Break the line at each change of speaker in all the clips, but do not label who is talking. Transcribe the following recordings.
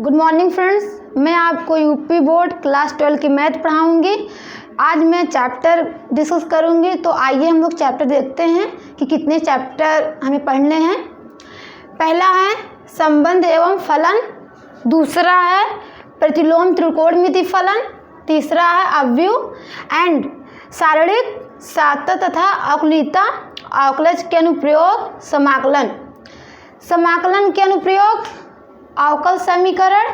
Good morning friends, मैं आपको UP board class 12 की मैथ पढ़ाऊंगी। आज मैं चैप्टर डिस्कस करूंगी, तो आइए हम लोग चैप्टर देखते हैं कि कितने चैप्टर हमें पढ़ने हैं। पहला है संबंध एवं फलन, दूसरा है प्रतिलोम त्रिकोणमिति फलन, तीसरा है अवयव एंड शारीरिक सातत्य तथा अवकलिता अवकलज के अनुप्रयोग समाकलन। समाकलन के अनुप्रयोग अवकल समीकरण,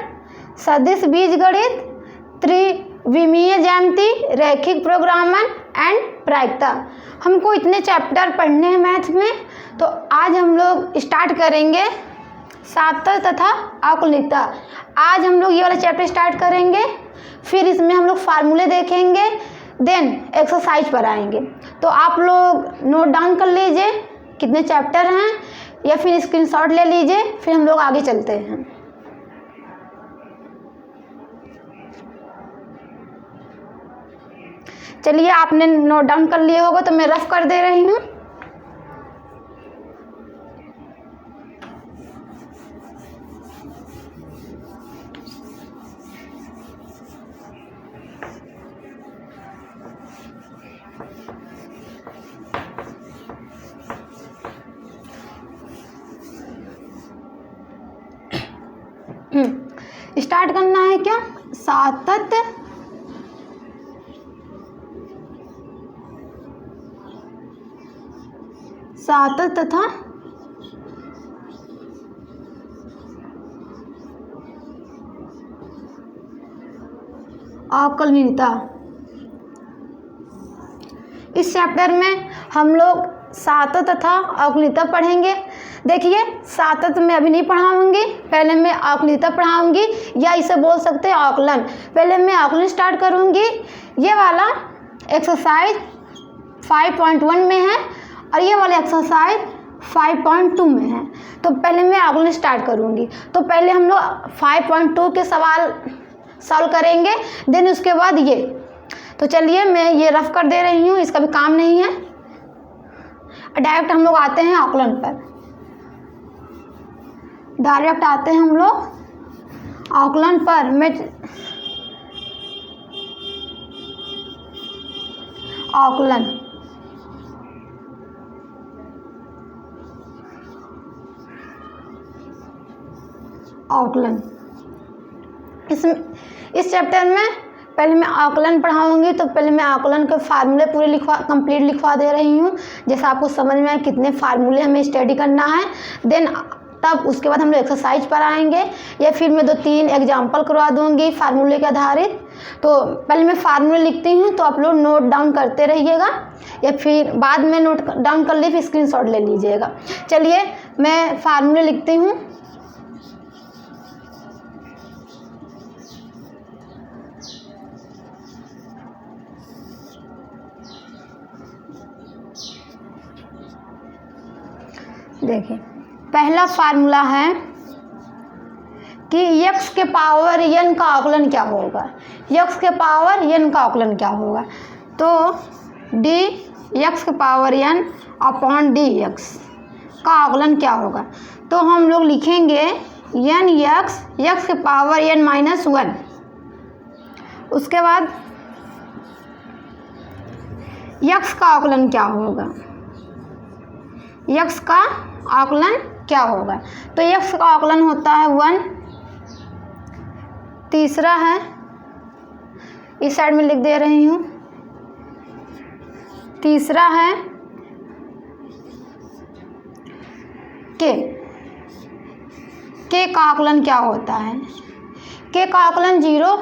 सदिश बीजगणित, त्रिविमीय ज्यामिति, रैखिक प्रोग्रामन एंड प्रायिकता। हमको इतने चैप्टर पढ़ने हैं मैथ में, तो आज हम लोग स्टार्ट करेंगे सातत्य तथा अवकलिता। आज हम लोग ये वाला चैप्टर स्टार्ट करेंगे, फिर इसमें हम लोग फार्मूले देखेंगे, देन एक्सरसाइज पर आएंगे। तो आप लोग नोट डाउन कर लीजिए कितने चैप्टर हैं, या फिर स्क्रीनशॉट ले लीजिए, फिर हम लोग आगे चलते हैं। चलिए, आपने नोट डाउन कर लिया होगा तो मैं रफ कर दे रही हूँ। स्टार्ट करना है क्या? सातत्य तथा अवकलनीयता। इस चैप्टर में हम लोग सातत्य तथा अवकलनीयता पढ़ेंगे। देखिए, सातत्य मैं अभी नहीं पढ़ाऊंगी, पहले मैं अवकलनीयता पढ़ाऊंगी, या इसे बोल सकते हैं अवकलन। पहले मैं अवकलन स्टार्ट करूंगी। ये वाला एक्सरसाइज 5.1 में है और ये वाला एक्सरसाइज 5.2 में है। तो पहले मैं अवकलन स्टार्ट करूंगी। तो पहले हम लोग 5.2 के सवाल सॉल्व करेंगे, देन उसके बाद ये। तो चलिए, मैं ये रफ कर दे रही हूँ, इसका भी काम नहीं है। डायरेक्ट हम लोग आते हैं अवकलन पर। डायरेक्ट आते हैं हम लोग अवकलन पर। मैं अवकलन इस चैप्टर में पहले मैं आकलन पढ़ाऊंगी। तो पहले मैं आकलन के फार्मूले पूरे कंप्लीट लिखवा दे रही हूँ, जैसा आपको समझ में आए कितने फार्मूले हमें स्टडी करना है। देन तब उसके बाद हम लोग एक्सरसाइज पर आएंगे, या फिर मैं 2-3 एग्जाम्पल करवा दूंगी फार्मूले के आधारित। तो पहले मैं फार्मूले लिखती हूँ, तो आप लोग नोट डाउन करते रहिएगा, या फिर बाद में नोट डाउन कर लिए फिर स्क्रीनशॉट ले लीजिएगा। चलिए, मैं फार्मूले लिखती हूँ। देखिए, पहला फार्मूला है कि x के पावर n का अवकलन क्या होगा। x के पावर n का अवकलन क्या होगा? तो dx के पावर n अपॉन dx का अवकलन क्या होगा? तो हम लोग लिखेंगे x के पावर n माइनस 1। उसके बाद x का अवकलन क्या होगा? x का आकलन क्या होगा? तो x का आकलन होता है 1। तीसरा है, इस साइड में लिख दे रही हूँ। तीसरा है के का आकलन क्या होता है? के का आकलन 0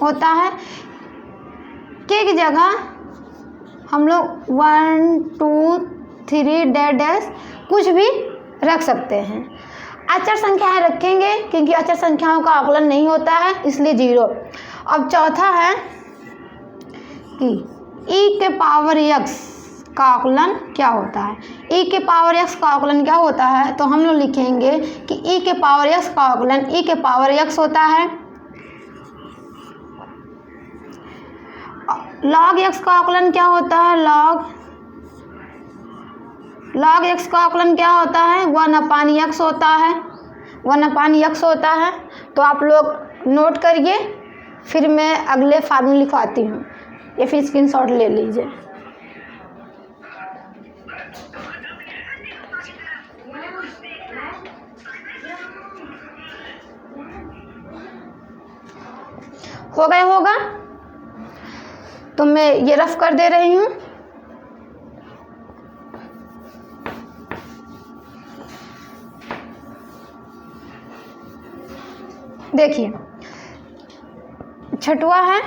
होता है। के की जगह हम लोग 1, 2, 3 डैश कुछ भी रख सकते हैं। अचर संख्याएं रखेंगे, क्योंकि अचर संख्याओं का आकलन नहीं होता है, इसलिए 0। अब चौथा है कि e के पावर x का आकलन क्या होता है? e के पावर x का आकलन क्या होता है? तो हम लोग लिखेंगे कि e के पावर x का आकलन e के पावर x होता है। log x का आकलन क्या होता है? log x का आकलन क्या होता है? 1/x होता है। 1/x होता है। तो आप लोग नोट करिए, फिर मैं अगले फार्मूला लिखवाती हूँ, या फिर स्क्रीनशॉट ले लीजिए। हो गया होगा, तो मैं ये रफ कर दे रही हूँ। देखिए, छठवा है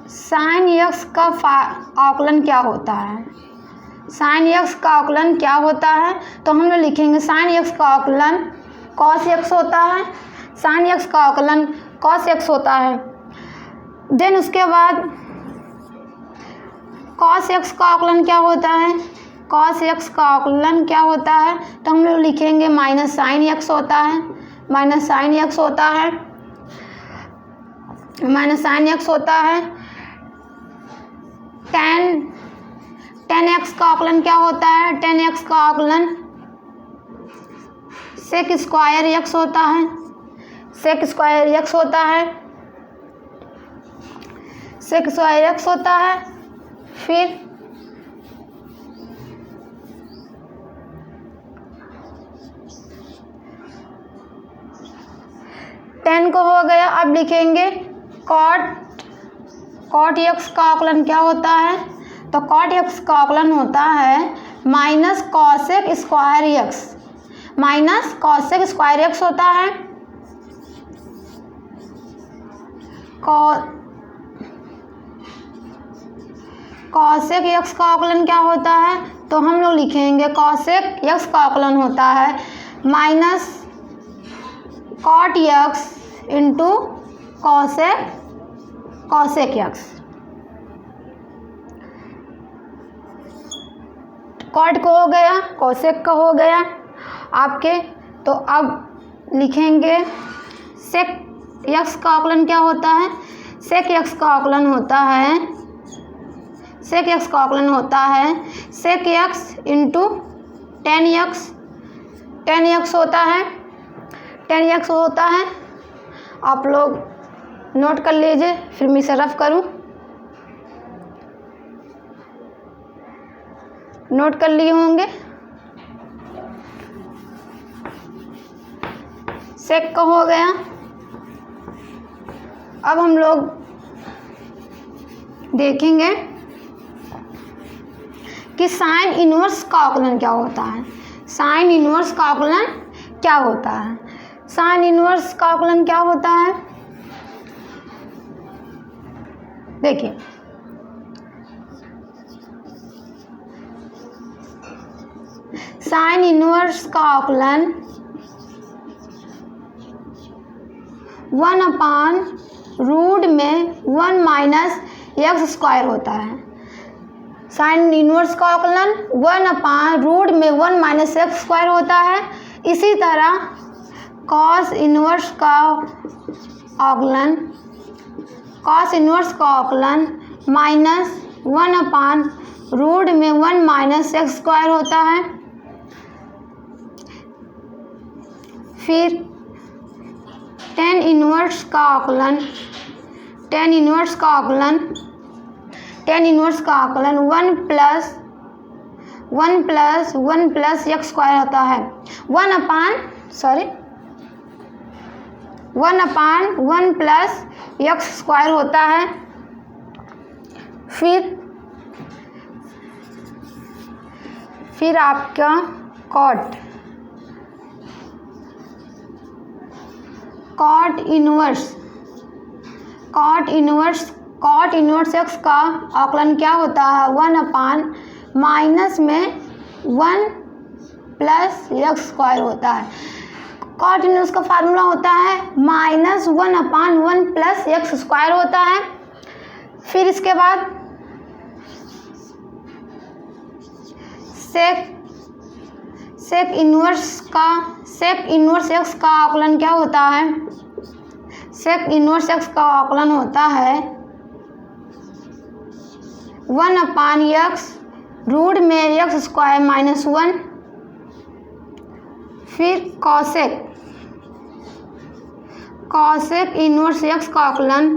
साइन x का आकलन क्या होता है। साइन x का आकलन क्या होता है, तो हम लोग लिखेंगे साइन x का आकलन cos x होता है। साइन x का आकलन cos x होता है। देन उसके बाद cos x का आकलन क्या होता है, cos x का आकलन क्या होता है, तो हम लोग लिखेंगे माइनस साइन x होता है। माइनस साइन x होता है, माइनस साइन x होता है। टेन x का आकलन क्या होता है, टेन x का आकलन सेक स्क्वायर x होता है। सेक स्क्वायर x होता है, सेक स्क्वायर x होता है। फिर टेन को हो गया। अब लिखेंगे कॉट x का आकलन क्या होता है, तो कॉट x का आकलन होता है minus cosec square x। Minus cosec square x होता है। कॉसेक x का आकलन क्या होता है, तो हम लोग लिखेंगे कॉसेक x का आकलन होता है minus cot x into cosec x। Cot को हो गया, कॉसेक का हो गया आपके। तो अब लिखेंगे सेक x का आकलन क्या होता है, सेक x का आकलन होता है, सेक x का आकलन होता है सेक x into ten x। Ten x होता है, टेन x होता है। आप लोग नोट कर लीजिए, फिर मैं इसे रफ करूं। नोट कर लिए होंगे। सेक का हो गया। अब हम लोग देखेंगे कि साइन इनवर्स का आकलन क्या होता है। साइन इनवर्स का आकलन क्या होता है, साइन इनवर्स का आकलन क्या होता है, देखिए साइन इनवर्स का आकलन 1/रूट में 1 माइनस एक्स स्क्वायर होता है। साइन इनवर्स का आकलन 1/रूट में 1 माइनस एक्स स्क्वायर होता है। इसी तरह कॉस इनवर्स का आकलन, कॉस इनवर्स का आकलन -1/रूट में 1 माइनस एक्स स्क्वायर होता है। फिर टेन इनवर्स का आकलन, टेन इनवर्स का आकलन 1 प्लस एक्स स्क्वायर होता है। 1/1 प्लस एक्स स्क्वायर होता है। फिर आपका कॉट इनवर्स एक्स का आकलन क्या होता है, 1/- में 1 प्लस एक्स स्क्वायर होता है। कॉट इनवर्स का फार्मूला होता है -1/1 प्लस एक्स स्क्वायर होता है। फिर इसके बाद सेक इनवर्स एक्स का आकलन क्या होता है, सेक इनवर्स एक्स का आकलन होता है 1/x रूट में एक्स स्क्वायर -1 फिर कॉसेक इनवर्स एक्स का आकलन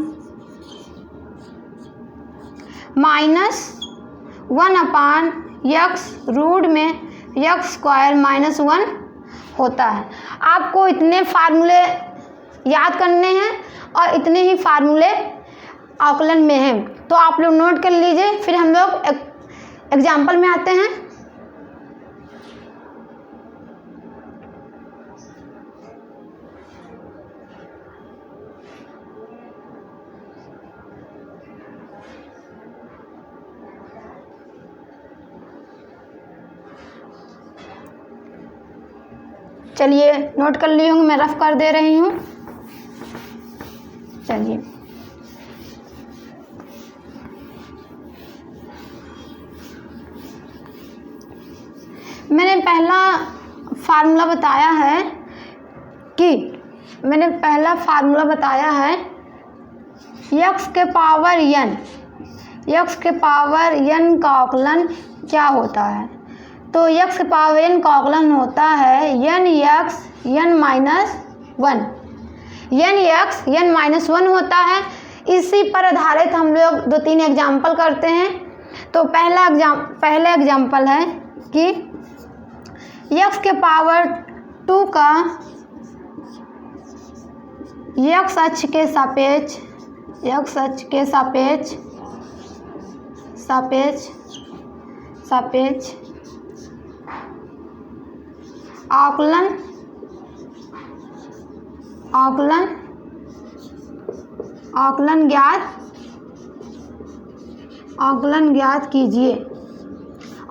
-1/x रूट में x² - 1 होता है। आपको इतने फार्मूले याद करने हैं और इतने ही फार्मूले आकलन में हैं, तो आप लोग नोट कर लीजिए। फिर हम लोग एग्जाम्पल में आते हैं। चलिए नोट कर ली होंगी, मैं रफ कर दे रही हूँ। चलिए मैंने पहला फार्मूला बताया है x के पावर n का आकलन क्या होता है। तो x के पावर n का आकलन होता है nx n-1 होता है। इसी पर आधारित हम लोग 2-3 एग्जाम्पल करते हैं। तो पहला एग्जाम्पल है कि x के पावर 2 का x अक्ष के सापेक्ष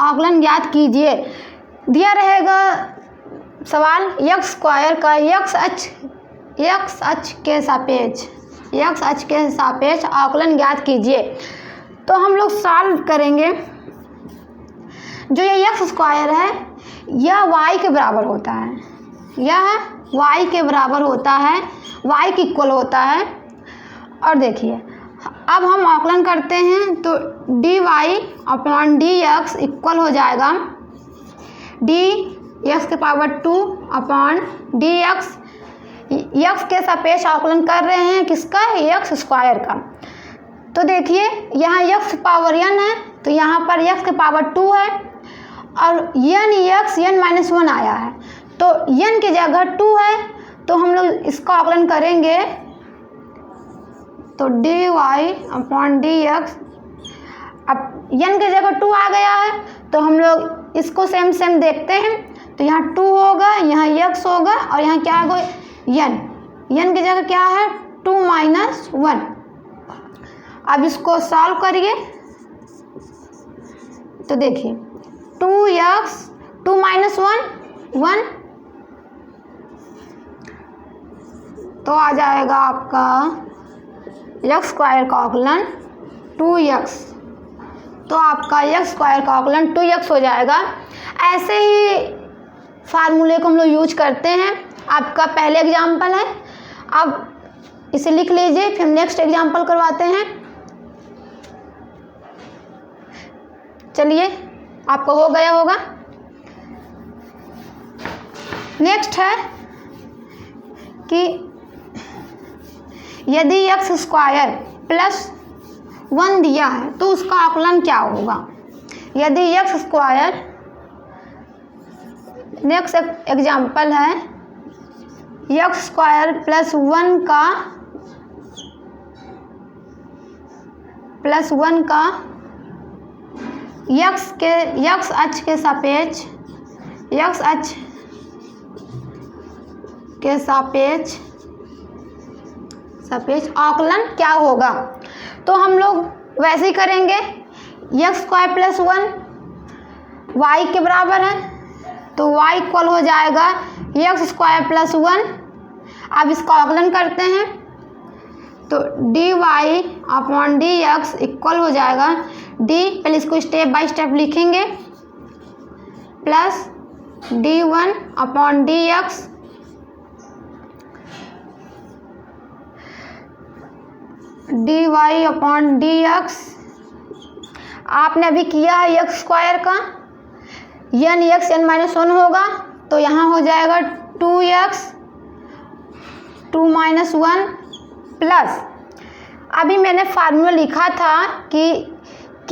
आकलन ज्ञात कीजिए। दिया रहेगा सवाल x² का x अक्ष के सापेक्ष आकलन ज्ञात कीजिए। तो हम लोग सॉल्व करेंगे। जो ये x² है यह y के बराबर होता है, y के इक्वल होता है। और देखिए अब हम आकलन करते हैं तो dy/dx इक्वल हो जाएगा dx के पावर 2/dx। x के सापेक्ष आकलन कर रहे हैं किसका, x² का। तो देखिए यहाँ x पावर n है तो यहाँ पर x के पावर 2 है और n-1 आया है तो n की जगह 2 है तो हम लोग इसका आकलन करेंगे तो dy/dx। अब n की जगह 2 आ गया है तो हम लोग इसको सेम देखते हैं। तो यहाँ 2 होगा, यहाँ x होगा और यहाँ क्या होगा n की जगह क्या है 2 - 1। अब इसको सॉल्व करिए तो देखिए 2x 2 - 1 तो आ जाएगा आपका x² का आकलन 2x। तो आपका x² का आकलन 2x हो जाएगा। ऐसे ही फार्मूले को हम लोग यूज करते हैं। आपका पहले एग्जाम्पल है, अब इसे लिख लीजिए, फिर नेक्स्ट एग्जाम्पल करवाते हैं। चलिए आपको हो गया होगा। नेक्स्ट है कि यदि x² + 1 दिया है तो उसका आकलन क्या होगा। यदि x², नेक्स्ट एग्जाम्पल है x² + 1 का x अक्ष के सापेक्ष आकलन क्या होगा। तो हम लोग वैसे ही करेंगे। x² + 1 y के बराबर है तो y इक्वल हो जाएगा x² + 1। अब इसका आकलन करते हैं तो dy/dx इक्वल हो जाएगा पहले इसको स्टेप बाय स्टेप लिखेंगे प्लस d1/dx dy/dx। आपने अभी किया है x² का n-1 होगा तो यहाँ हो जाएगा 2x 2 - 1 प्लस, अभी मैंने फार्मूला लिखा था कि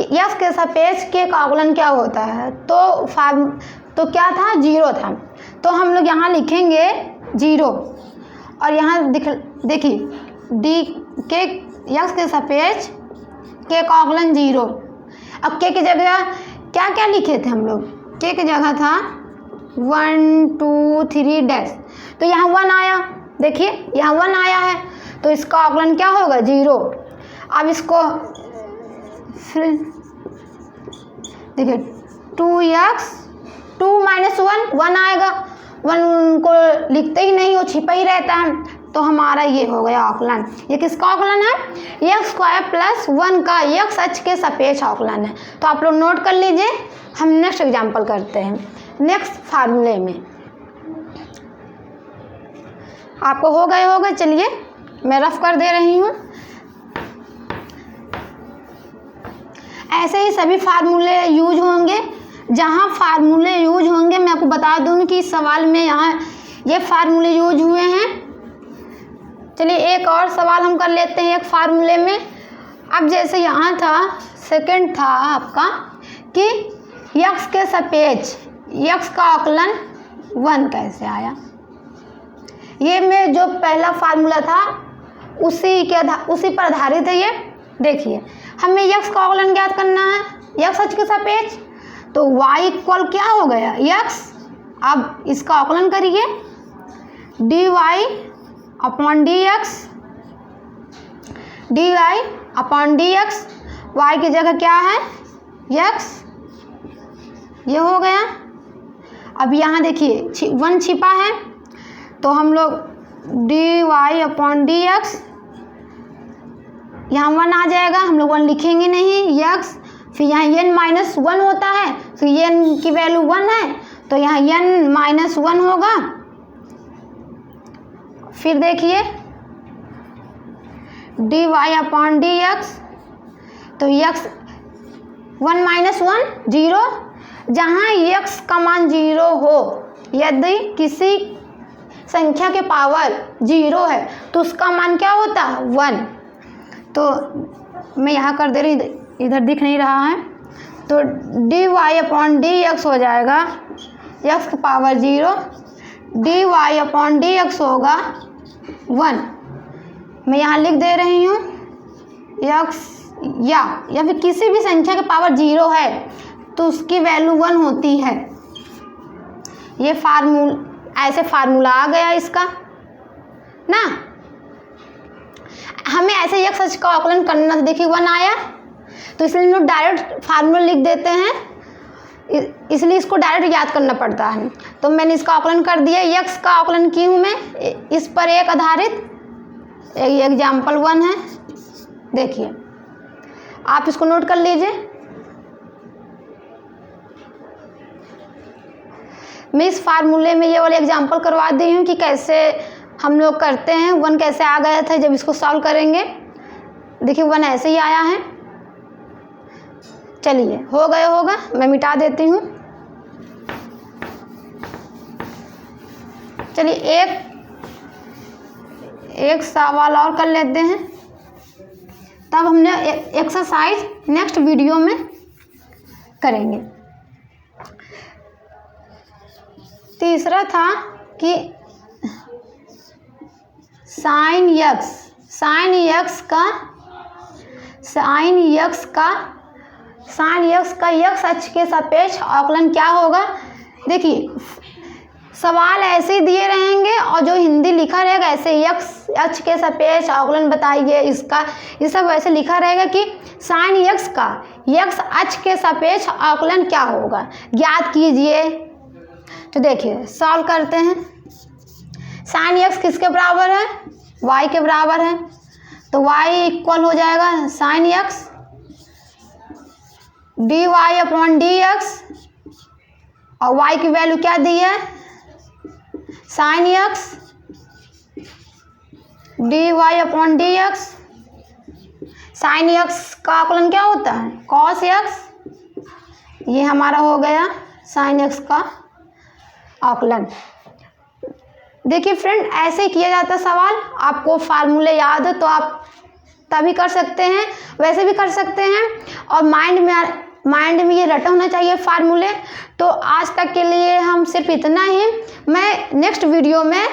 यक्स के सापेक्ष के का अवकलन क्या होता है, तो क्या था, 0 था। तो हम लोग यहाँ लिखेंगे 0 और यहाँ देखिए डी के यक्स के सापेक्ष के का अवकलन 0। अब के की जगह क्या क्या लिखे थे हम लोग, के की जगह था 1 2 3 डैश, तो यहाँ 1 आया, देखिए यहाँ 1 आया है, तो इसका अवकलन क्या होगा, 0। अब इसको फिर देखिए 2x 2 - 1 आएगा, 1 को लिखते ही नहीं, वो छिपा ही रहता है, तो हमारा ये हो गया अवकलन। ये किसका अवकलन है, x² + 1 का x अक्ष के सापेक्ष अवकलन है। तो आप लोग नोट कर लीजिए, हम नेक्स्ट एग्जाम्पल करते हैं। नेक्स्ट फार्मूले में आपको हो गए, चलिए मैं रफ कर दे रही हूँ। ऐसे ही सभी फार्मूले यूज होंगे, जहाँ फार्मूले यूज होंगे मैं आपको बता दूँगी कि इस सवाल में यहाँ ये फार्मूले यूज हुए हैं। चलिए एक और सवाल हम कर लेते हैं एक फार्मूले में। अब जैसे यहाँ था, सेकंड था आपका कि यक्स के सापेक्ष यक्स का अवकलन 1 कैसे आया। ये में जो पहला फार्मूला था उसी पर आधारित है ये। देखिए हमें यक्स का अवकलन ज्ञात करना है, यक्स अक्ष के सापेक्ष, तो y इक्वल क्या हो गया, यक्स। अब इसका अवकलन करिए, dy/dx, dy/dx, y की जगह क्या है, यक्स, ये हो गया। अब यहाँ देखिए 1 छिपा है, तो हम लोग dy/dx, यहाँ 1 आ जाएगा, हम लोग 1 लिखेंगे नहीं, यक्स, फिर यहाँ n - 1 होता है, तो n की वैल्यू 1 है, तो यहाँ n - 1 होगा। फिर देखिए dy/dx, तो x 1 - 1 0, जहाँ x का मान 0 हो, यदि किसी संख्या के पावर 0 है तो उसका मान क्या होता है, 1। तो मैं यहाँ कर दे रही, इधर दिख नहीं रहा है, तो dy/dx हो जाएगा x की पावर 0, dy/dx होगा 1। मैं यहाँ लिख दे रही हूँ x, या फिर किसी भी संख्या के पावर 0 है तो उसकी वैल्यू 1 होती है। ये ऐसे फार्मूला आ गया इसका ना। हमें ऐसे x अक्ष का अवकलन करना था, देखिए 1 आया, तो इसलिए हम लोग डायरेक्ट फार्मूला लिख देते हैं, इसलिए इसको डायरेक्ट याद करना पड़ता है। तो मैंने इसका अवकलन कर दिया, x का अवकलन की हूँ मैं इस पर एक आधारित, एग्जाम्पल 1 है, देखिए आप इसको नोट कर लीजिए। मैं इस फार्मूले में ये वाले एग्जाम्पल करवा दी हूँ कि कैसे हम लोग करते हैं। 1 कैसे आ गया था जब इसको सॉल्व करेंगे, देखिए 1 ऐसे ही आया है। चलिए होगा, मैं मिटा देती हूँ। चलिए एक सवाल और कर लेते हैं, तब हमने एक्सरसाइज नेक्स्ट वीडियो में करेंगे। तीसरा था कि साइन यक्स का यक्स अक्ष के सापेक्ष अवकलन क्या होगा। देखिए सवाल ऐसे ही दिए रहेंगे और जो हिंदी लिखा रहेगा ऐसे यक्स अक्ष के सापेक्ष अवकलन बताइए इसका, ये सब वैसे लिखा रहेगा कि साइन यक्स का यक्स अक्ष के सापेक्ष अवकलन क्या होगा, ज्ञात कीजिए। तो देखिए सॉल्व करते हैं। साइन यक्स किसके बराबर है, y के बराबर है, तो y इक्वल हो जाएगा साइन यक्स dy/dx, और y की वैल्यू क्या दी है, sign x dy/dx। Sign x का अवकलन क्या होता है, कॉस यक्स। ये हमारा हो गया साइन यक्स का आकलन। देखिए फ्रेंड, ऐसे ही किया जाता सवाल। आपको फार्मूले याद है तो आप तभी कर सकते हैं, वैसे भी कर सकते हैं, और माइंड में ये रटा होना चाहिए फार्मूले। तो आज तक के लिए हम सिर्फ इतना ही। मैं नेक्स्ट वीडियो में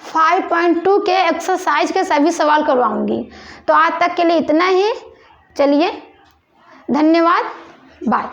5.2 के एक्सरसाइज के सभी सवाल करवाऊंगी। तो आज तक के लिए इतना ही। चलिए, धन्यवाद, बाय।